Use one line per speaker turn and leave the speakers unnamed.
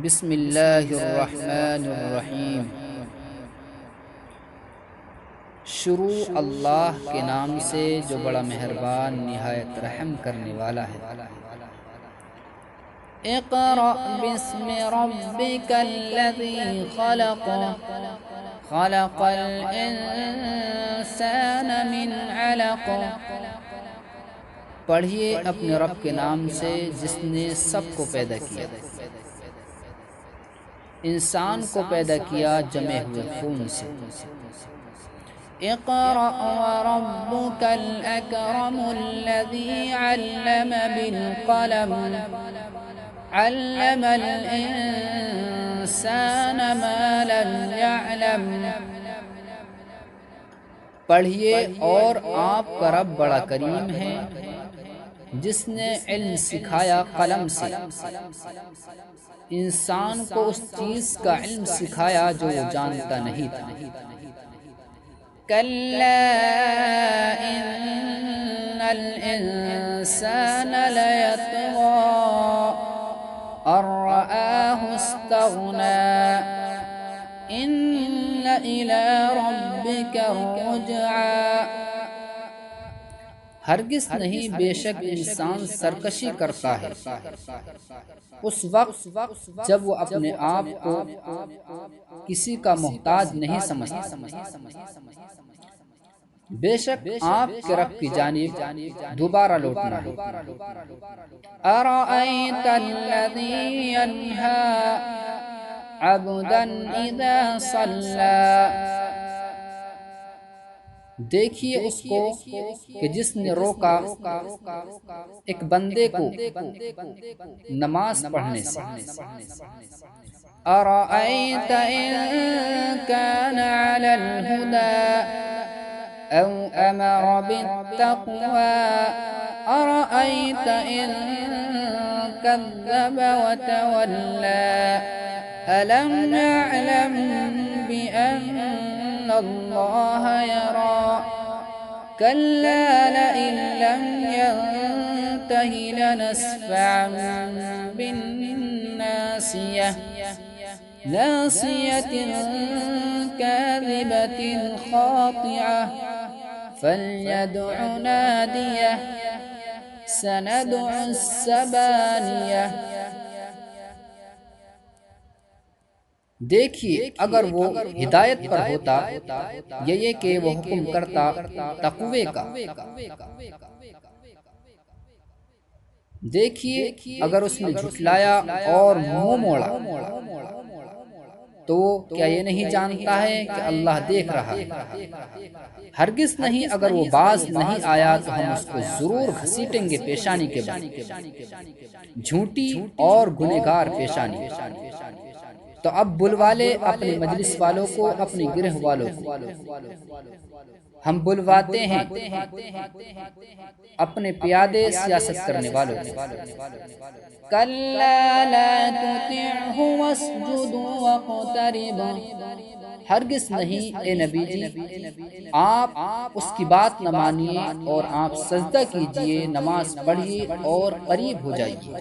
بسم اللہ الرحمن الرحیم۔ شروع اللہ کے نام سے جو بڑا مہربان نہایت رحم کرنے والا ہے۔ اقرأ باسم ربک الذی خلق خلق الانسان من علق۔ پڑھیے اپنے رب کے نام سے جس نے سب کو پیدا کیا، انسان کو پیدا کیا جمے ہوئے خون سے۔ اقرأ وربك الأكرم الذي علم بالقلم علم الإنسان ما لم يعلم۔ پڑھیے اور آپ کا رب بڑا کریم ہے جس نے علم سکھایا قلم سے، انسان کو اس چیز کا علم سکھایا جو وہ جانتا نہیں تھا۔ کلا ان الانسان لیطغی ان رآہ استغنی ان الی ربک الرجعی۔ ہرگز نہیں، بے شک انسان سرکشی کرتا ہے اس وقت جب وہ اپنے آپ کو کسی کا محتاج نہیں سمجھتا۔ بے شک آپ کے رب کی جانب دوبارہ لوٹنا ہے۔ ارأیت الذی ینہی عبدا اذا صلی۔ دیکھیے اس کو کہ جس نے روکا ایک بندے کو نماز پڑھنے سے۔ ارأیت ان کان علی الہدی او امر بالتقوی ارأیت ان کذب وتولی الم یعلم بأن اللہ یری کلا لئن لم ینتہ لنسفعا بالناصیہ ناصیۃ کاذبۃ خاطعہ فلیدع نادیہ سندع الزبانیہ۔ دیکھیے اگر وہ ہدایت پر ہوتا، یہ کہ وہ حکم کرتا تقوی کا۔ دیکھیے اگر اس نے جھٹلایا اور منہ موڑا تو کیا یہ نہیں جانتا ہے کہ اللہ دیکھ رہا ہے؟ ہرگز نہیں، اگر وہ باز نہیں آیا تو ہم اس کو ضرور گھسیٹیں گے پیشانی کے بل، جھوٹی اور گنہگار پیشانی۔ تو اب بلوا لے اپنے مجلس والوں کو، اپنے گرہ والوں کو۔ ہم بلواتے ہیں اپنے پیادے سیاست کرنے والوں کو۔ کلا لا تطعہ واسجد واقترب۔ ہرگز نہیں اے نبی جی، آپ اس کی بات نہ مانیے اور آپ سجدہ کیجئے، نماز پڑھیے اور قریب ہو جائیے۔